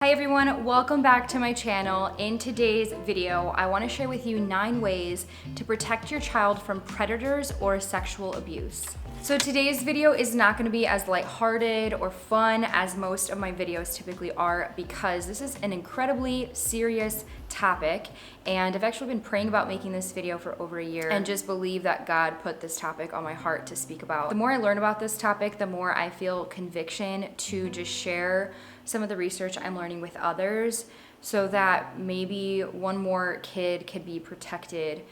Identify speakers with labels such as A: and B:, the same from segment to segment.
A: Hi everyone, welcome back to my channel. In today's video, I want to share with you 9 ways to protect your child from predators or sexual abuse. So today's video is not going to be as lighthearted or fun as most of my videos typically are because this is an incredibly serious topic, and I've actually been praying about making this video for over a year and just believe that God put this topic on my heart to speak about. The more I learn about this topic, the more I feel conviction to just share some of the research I'm learning with others so that maybe one more kid could be protected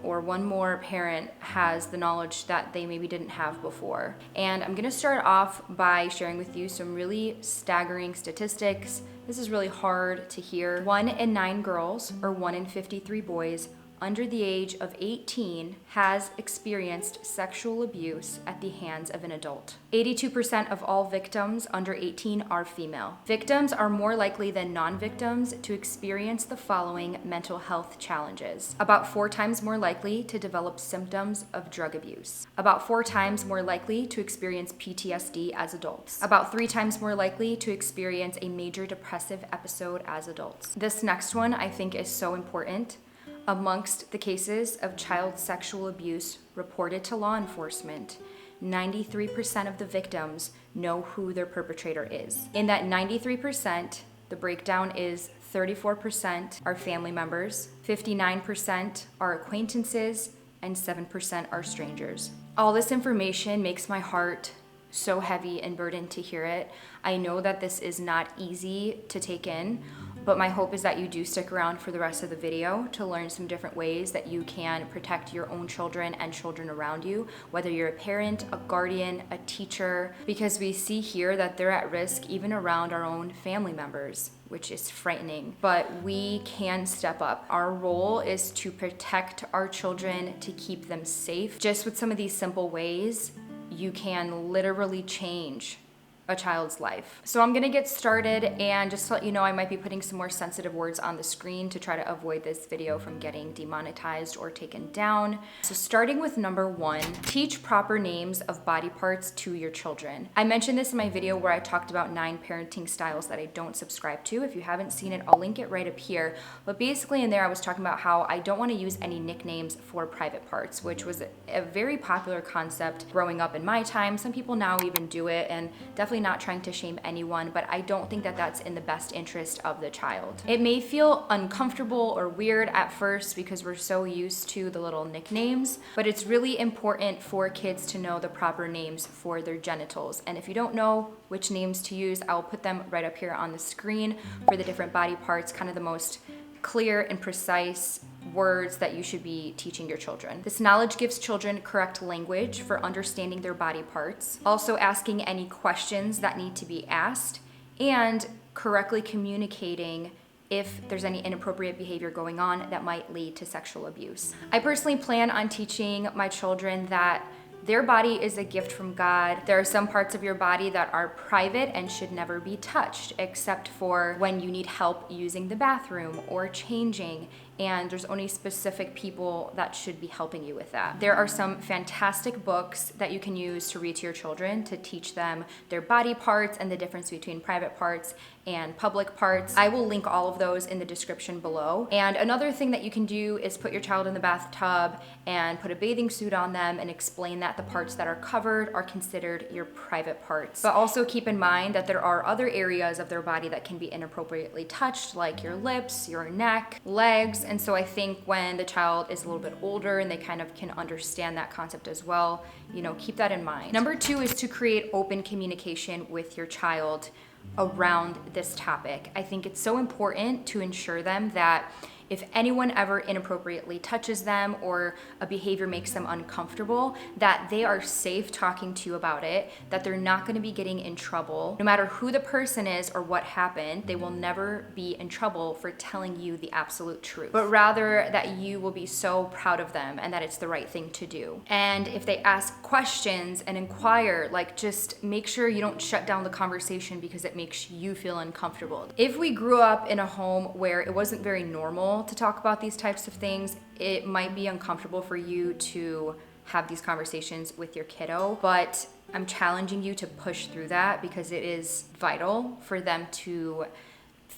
A: or one more parent has the knowledge that they maybe didn't have before. And I'm gonna start off by sharing with you some really staggering statistics. This is really hard to hear. 1 in 9 girls or 1 in 53 boys under the age of 18 has experienced sexual abuse at the hands of an adult. 82% of all victims under 18 are female. Victims are more likely than non-victims to experience the following mental health challenges. About 4 times more likely to develop symptoms of drug abuse. About 4 times more likely to experience PTSD as adults. About 3 times more likely to experience a major depressive episode as adults. This next one I think is so important. Amongst the cases of child sexual abuse reported to law enforcement, 93% of the victims know who their perpetrator is. In that 93%, the breakdown is 34% are family members, 59% are acquaintances, and 7% are strangers. All this information makes my heart so heavy and burdened to hear it. I know that this is not easy to take in, but my hope is that you do stick around for the rest of the video to learn some different ways that you can protect your own children and children around you, whether you're a parent, a guardian, a teacher, because we see here that they're at risk even around our own family members, which is frightening. But we can step up. Our role is to protect our children, to keep them safe. Just with some of these simple ways, you can literally change a child's life. So I'm gonna get started, and just to let you know, I might be putting some more sensitive words on the screen to try to avoid this video from getting demonetized or taken down. So starting with number 1, teach proper names of body parts to your children. I mentioned this in my video where I talked about 9 parenting styles that I don't subscribe to. If you haven't seen it, I'll link it right up here. But basically in there, I was talking about how I don't wanna use any nicknames for private parts, which was a very popular concept growing up in my time. Some people now even do it, and definitely not trying to shame anyone, but I don't think that that's in the best interest of the child. It may feel uncomfortable or weird at first because we're so used to the little nicknames, but it's really important for kids to know the proper names for their genitals. And if you don't know which names to use, I'll put them right up here on the screen for the different body parts, kind of the most clear and precise words that you should be teaching your children. This knowledge gives children correct language for understanding their body parts, also asking any questions that need to be asked, and correctly communicating if there's any inappropriate behavior going on that might lead to sexual abuse. I personally plan on teaching my children that their body is a gift from God. There are some parts of your body that are private and should never be touched, except for when you need help using the bathroom or changing, and there's only specific people that should be helping you with that. There are some fantastic books that you can use to read to your children to teach them their body parts and the difference between private parts and public parts. I will link all of those in the description below. And another thing that you can do is put your child in the bathtub and put a bathing suit on them and explain that the parts that are covered are considered your private parts. But also keep in mind that there are other areas of their body that can be inappropriately touched, like your lips, your neck, legs. And so I think when the child is a little bit older and they kind of can understand that concept as well, you know, keep that in mind. Number 2 is to create open communication with your child around this topic. I think it's so important to ensure them that if anyone ever inappropriately touches them or a behavior makes them uncomfortable, that they are safe talking to you about it, that they're not going to be getting in trouble. No matter who the person is or what happened, they will never be in trouble for telling you the absolute truth, but rather that you will be so proud of them and that it's the right thing to do. And if they ask questions and inquire, like, just make sure you don't shut down the conversation because it makes you feel uncomfortable. If we grew up in a home where it wasn't very normal to talk about these types of things, it might be uncomfortable for you to have these conversations with your kiddo, but I'm challenging you to push through that because it is vital for them to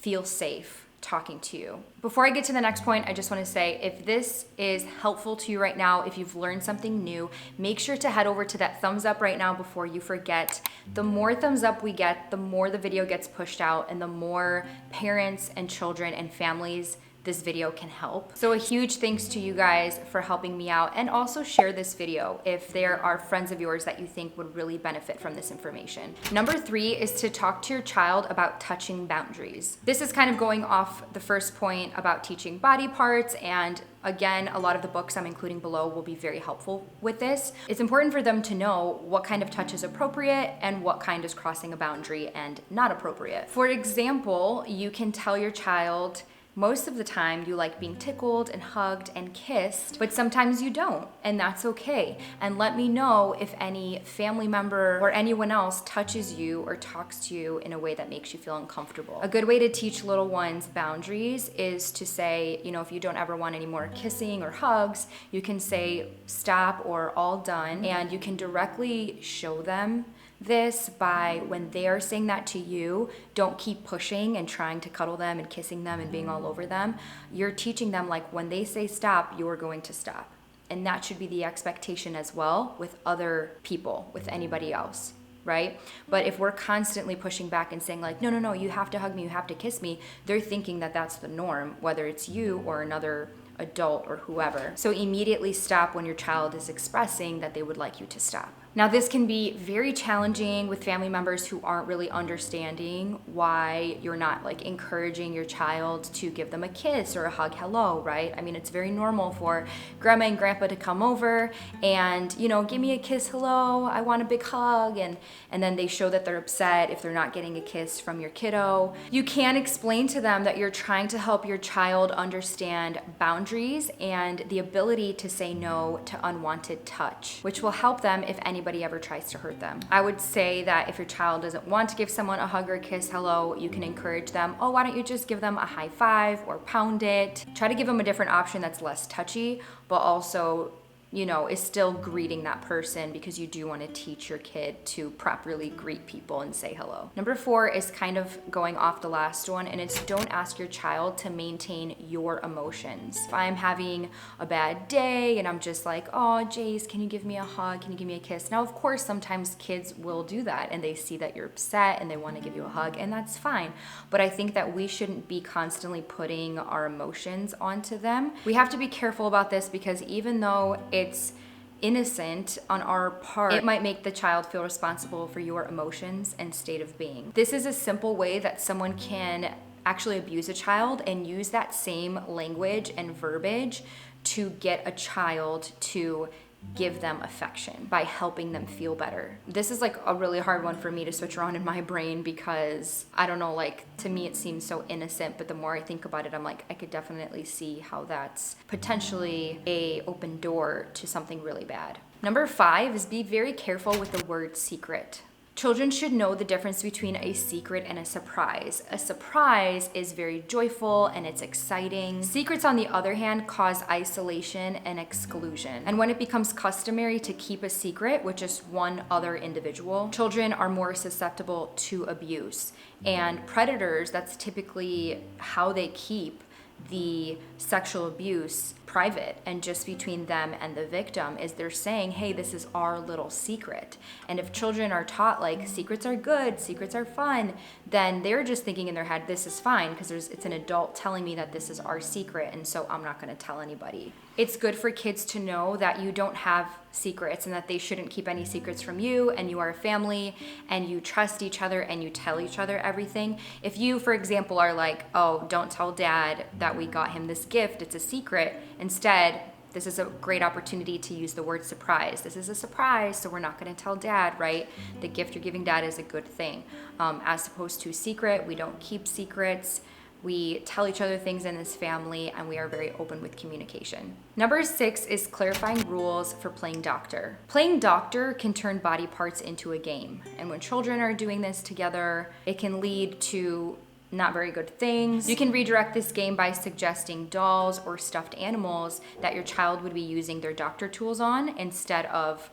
A: feel safe talking to you. Before I get to the next point, I just want to say, if this is helpful to you right now, if you've learned something new, make sure to head over to that thumbs up right now before you forget. The more thumbs up we get, the more the video gets pushed out and the more parents and children and families this video can help. So a huge thanks to you guys for helping me out, and also share this video if there are friends of yours that you think would really benefit from this information. Number 3 is to talk to your child about touching boundaries. This is kind of going off the first point about teaching body parts, and again, a lot of the books I'm including below will be very helpful with this. It's important for them to know what kind of touch is appropriate and what kind is crossing a boundary and not appropriate. For example, you can tell your child, most of the time you like being tickled and hugged and kissed, but sometimes you don't, and that's okay. And let me know if any family member or anyone else touches you or talks to you in a way that makes you feel uncomfortable. A good way to teach little ones boundaries is to say, if you don't ever want any more kissing or hugs, you can say stop or all done, and you can directly show them this by, when they are saying that to you, don't keep pushing and trying to cuddle them and kissing them and being all over them. You're teaching them, like, when they say stop, you're going to stop. And that should be the expectation as well with other people, with anybody else, right? But if we're constantly pushing back and saying, like, no, you have to hug me, you have to kiss me, they're thinking that that's the norm, whether it's you or another adult or whoever. So immediately stop when your child is expressing that they would like you to stop. Now, this can be very challenging with family members who aren't really understanding why you're not encouraging your child to give them a kiss or a hug hello, right? I mean, it's very normal for grandma and grandpa to come over and, give me a kiss, hello, I want a big hug. And then they show that they're upset if they're not getting a kiss from your kiddo. You can explain to them that you're trying to help your child understand boundaries and the ability to say no to unwanted touch, which will help them if anybody ever tries to hurt them. I would say that if your child doesn't want to give someone a hug or a kiss, hello, you can encourage them, why don't you just give them a high five or pound it? Try to give them a different option that's less touchy, but also is still greeting that person, because you do want to teach your kid to properly greet people and say hello. Number 4 is kind of going off the last one, and it's don't ask your child to maintain your emotions. If I'm having a bad day and I'm just like, Jace, can you give me a hug? Can you give me a kiss? Now, of course, sometimes kids will do that and they see that you're upset and they want to give you a hug, and that's fine. But I think that we shouldn't be constantly putting our emotions onto them. We have to be careful about this, because even though it's innocent on our part, it might make the child feel responsible for your emotions and state of being. This is a simple way that someone can actually abuse a child and use that same language and verbiage to get a child to give them affection by helping them feel better. This is a really hard one for me to switch around in my brain, because I don't know, to me it seems so innocent, but the more I think about it, I'm like, I could definitely see how that's potentially a open door to something really bad. Number 5 is be very careful with the word secret. Children should know the difference between a secret and a surprise. A surprise is very joyful and it's exciting. Secrets, on the other hand, cause isolation and exclusion. And when it becomes customary to keep a secret with just one other individual, children are more susceptible to abuse. And predators, that's typically how they keep the sexual abuse private and just between them and the victim, is they're saying, hey, this is our little secret. And if children are taught secrets are good, secrets are fun, then they're just thinking in their head, this is fine because it's an adult telling me that this is our secret, and so I'm not going to tell anybody. It's good for kids to know that you don't have secrets and that they shouldn't keep any secrets from you, and you are a family and you trust each other and you tell each other everything. If you, for example, are like, oh, don't tell dad that we got him this gift, it's a secret. Instead, this is a great opportunity to use the word surprise. This is a surprise, so we're not going to tell dad, right? The gift you're giving dad is a good thing. As opposed to secret, we don't keep secrets. We tell each other things in this family, and we are very open with communication. Number 6 is clarifying rules for playing doctor. Playing doctor can turn body parts into a game. And when children are doing this together, it can lead to not very good things. You can redirect this game by suggesting dolls or stuffed animals that your child would be using their doctor tools on instead of,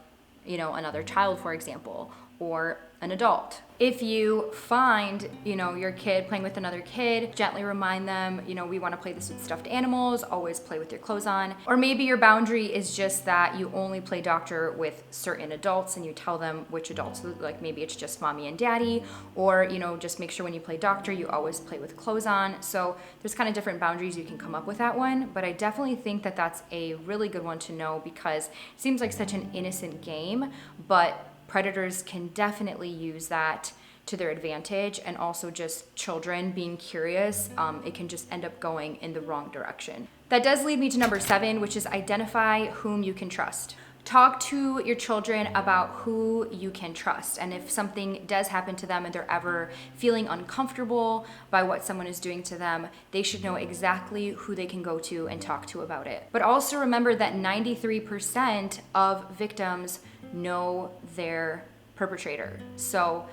A: another child, for example, or an adult. If you find, your kid playing with another kid, gently remind them, we want to play this with stuffed animals, always play with your clothes on. Or maybe your boundary is just that you only play doctor with certain adults and you tell them which adults, like maybe it's just mommy and daddy, or, just make sure when you play doctor, you always play with clothes on. So there's kind of different boundaries you can come up with that one, but I definitely think that that's a really good one to know because it seems like such an innocent game, but predators can definitely use that to their advantage, and also just children being curious, it can just end up going in the wrong direction. That does lead me to number 7, which is identify whom you can trust. Talk to your children about who you can trust, and if something does happen to them and they're ever feeling uncomfortable by what someone is doing to them, they should know exactly who they can go to and talk to about it. But also remember that 93% of victims know their perpetrator. So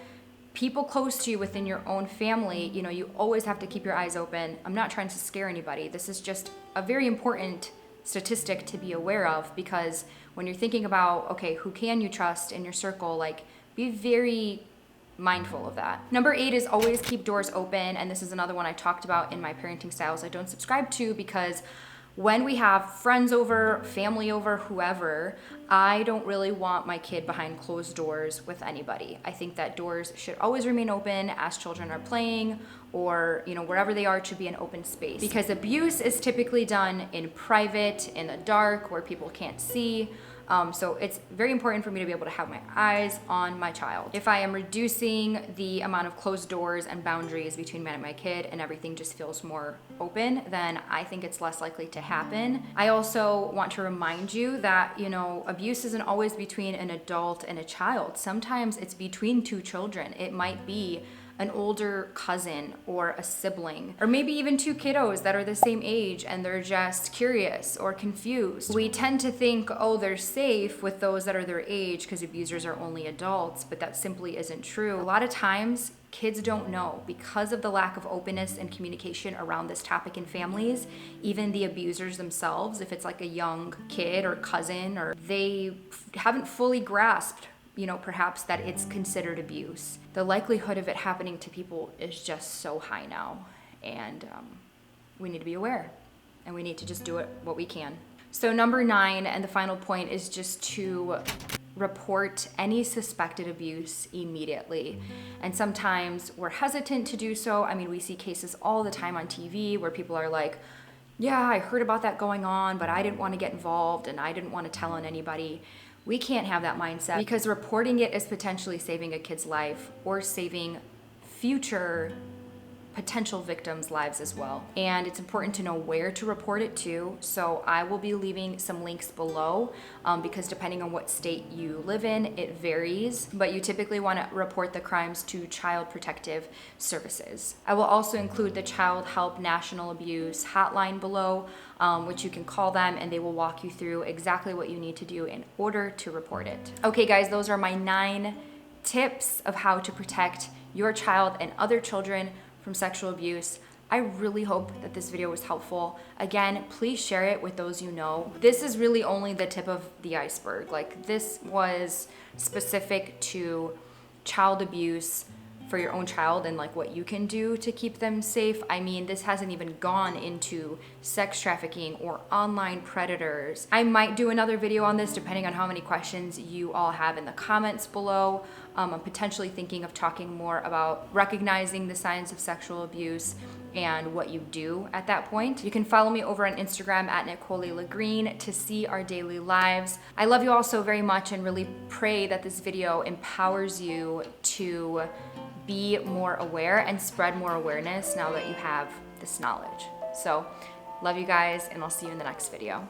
A: people close to you within your own family, you always have to keep your eyes open. I'm not trying to scare anybody. This is just a very important statistic to be aware of, because when you're thinking about, okay, who can you trust in your circle, be very mindful of that. Number 8 is always keep doors open. And this is another one I talked about in my parenting styles I don't subscribe to, because when we have friends over, family over, whoever, I don't really want my kid behind closed doors with anybody. I think that doors should always remain open as children are playing, or wherever they are, it should be an open space. Because abuse is typically done in private, in the dark, where people can't see. So it's very important for me to be able to have my eyes on my child. If I am reducing the amount of closed doors and boundaries between me and my kid, and everything just feels more open, then I think it's less likely to happen. I also want to remind you that, abuse isn't always between an adult and a child. Sometimes it's between two children. It might be an older cousin or a sibling, or maybe even two kiddos that are the same age and they're just curious or confused. We tend to think, oh, they're safe with those that are their age because abusers are only adults, but that simply isn't true. A lot of times, kids don't know because of the lack of openness and communication around this topic in families. Even the abusers themselves, if it's like a young kid or cousin, or they haven't fully grasped perhaps that it's considered abuse. The likelihood of it happening to people is just so high now, and we need to be aware, and we need to just do what we can. So number 9, and the final point, is just to report any suspected abuse immediately. And sometimes we're hesitant to do so. I mean, we see cases all the time on TV where people are like, yeah, I heard about that going on, but I didn't want to get involved and I didn't want to tell on anybody. We can't have that mindset, because reporting it is potentially saving a kid's life or saving future potential victims' lives as well. And it's important to know where to report it to. So I will be leaving some links below, because depending on what state you live in, it varies, but you typically want to report the crimes to Child Protective Services. I will also include the Childhelp National Abuse Hotline below, which you can call them and they will walk you through exactly what you need to do in order to report it. Okay guys, those are my 9 tips of how to protect your child and other children from sexual abuse. I really hope that this video was helpful. Again, please share it with those you know. This is really only the tip of the iceberg. This was specific to child abuse for your own child and what you can do to keep them safe. I mean, this hasn't even gone into sex trafficking or online predators. I might do another video on this depending on how many questions you all have in the comments below. I'm potentially thinking of talking more about recognizing the signs of sexual abuse and what you do at that point. You can follow me over on Instagram at Nicole Green to see our daily lives. I love you all so very much and really pray that this video empowers you to be more aware and spread more awareness now that you have this knowledge. So, love you guys, and I'll see you in the next video.